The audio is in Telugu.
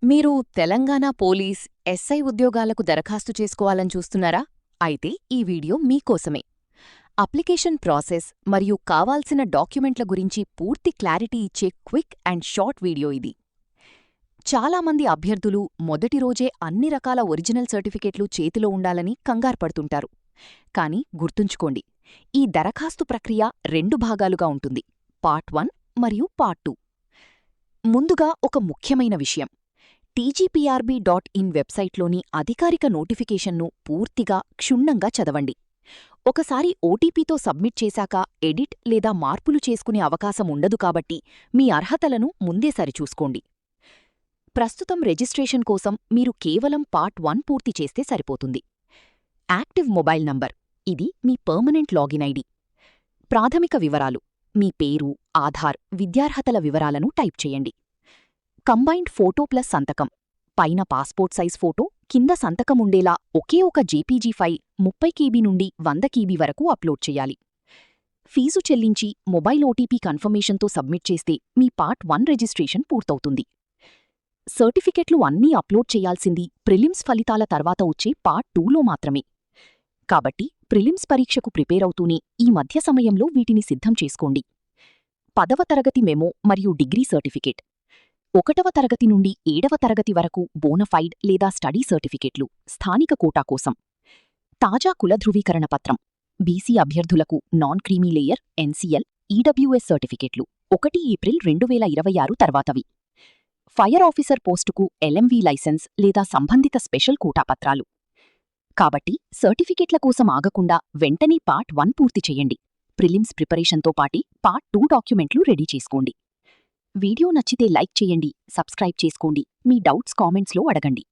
మీరు తెలంగాణ పోలీస్ ఎస్ఐ ఉద్యోగాలకు దరఖాస్తు చేసుకోవాలని చూస్తున్నారా? అయితే ఈ వీడియో మీకోసమే. అప్లికేషన్ ప్రాసెస్ మరియు కావాల్సిన డాక్యుమెంట్ల గురించి పూర్తి క్లారిటీ ఇచ్చే క్విక్ అండ్ షార్ట్ వీడియో ఇది. చాలామంది అభ్యర్థులు మొదటి రోజే అన్ని రకాల ఒరిజినల్ సర్టిఫికేట్లు చేతిలో ఉండాలని కంగారుపడుతుంటారు. కానీ గుర్తుంచుకోండి, ఈ దరఖాస్తు ప్రక్రియ 2 భాగాలుగా ఉంటుంది: పార్ట్ 1 మరియు పార్ట్ 2. ముందుగా ఒక ముఖ్యమైన విషయం: tgprb.in వెబ్సైట్లోని అధికారిక నోటిఫికేషన్ను పూర్తిగా క్షుణ్ణంగా చదవండి. ఒకసారి ఓటీపీతో సబ్మిట్ చేశాక ఎడిట్ లేదా మార్పులు చేసుకునే అవకాశం ఉండదు కాబట్టి మీ అర్హతలను ముందే సరిచూసుకోండి. ప్రస్తుతం రిజిస్ట్రేషన్ కోసం మీరు కేవలం పార్ట్ 1 పూర్తి చేస్తే సరిపోతుంది. యాక్టివ్ మొబైల్ నంబర్ — ఇది మీ పర్మనెంట్ లాగిన్ ఐడి. ప్రాథమిక వివరాలు: మీ పేరు, ఆధార్, విద్యార్హతల వివరాలను టైప్ చేయండి. కంబైన్డ్ ఫోటో ప్లస్ సంతకం — పైన పాస్పోర్ట్ సైజ్ ఫోటో, కింద సంతకం ఉండేలా ఒకే ఒక జేపీజీ ఫైల్ 30 KB నుండి 100 KB వరకు అప్లోడ్ చేయాలి. ఫీజు చెల్లించి మొబైల్ ఓటీపీ కన్ఫర్మేషన్తో సబ్మిట్ చేస్తే మీ పార్ట్ 1 రిజిస్ట్రేషన్ పూర్తవుతుంది. సర్టిఫికెట్లు అన్నీ అప్లోడ్ చేయాల్సింది ప్రిలిమ్స్ ఫలితాల తర్వాత వచ్చే పార్ట్ 2లో మాత్రమే. కాబట్టి ప్రిలిమ్స్ పరీక్షకు ప్రిపేరవుతూనే ఈ మధ్య సమయంలో వీటిని సిద్ధం చేసుకోండి. 10వ తరగతి మెమో మరియు డిగ్రీ సర్టిఫికేట్, 1వ తరగతి నుండి 7వ తరగతి వరకు బోనఫైడ్ లేదా స్టడీ సర్టిఫికేట్లు స్థానిక కోటా కోసం. తాజా కుల ధృవీకరణ పత్రం, బీసీ అభ్యర్థులకు non creamy layer NCL, EWS సర్టిఫికేట్లు 1 ఏప్రిల్ 2026 తర్వాతవి. ఫైర్ ఆఫీసర్ పోస్టుకు ఎల్ఎంవీ లైసెన్స్ లేదా సంబంధిత స్పెషల్ కోటా పత్రాలు. కాబట్టి సర్టిఫికేట్ల కోసం ఆగకుండా వెంటనే పార్ట్ 1 పూర్తి చేయండి. ప్రిలిమ్స్ ప్రిపరేషన్తో పాటి పార్ట్ 2 డాక్యుమెంట్లు రెడీ చేసుకోండి. వీడియో నచ్చితే లైక్ చేయండి, సబ్స్క్రైబ్ చేసుకోండి, మీ డౌట్స్ కామెంట్స్లో అడగండి.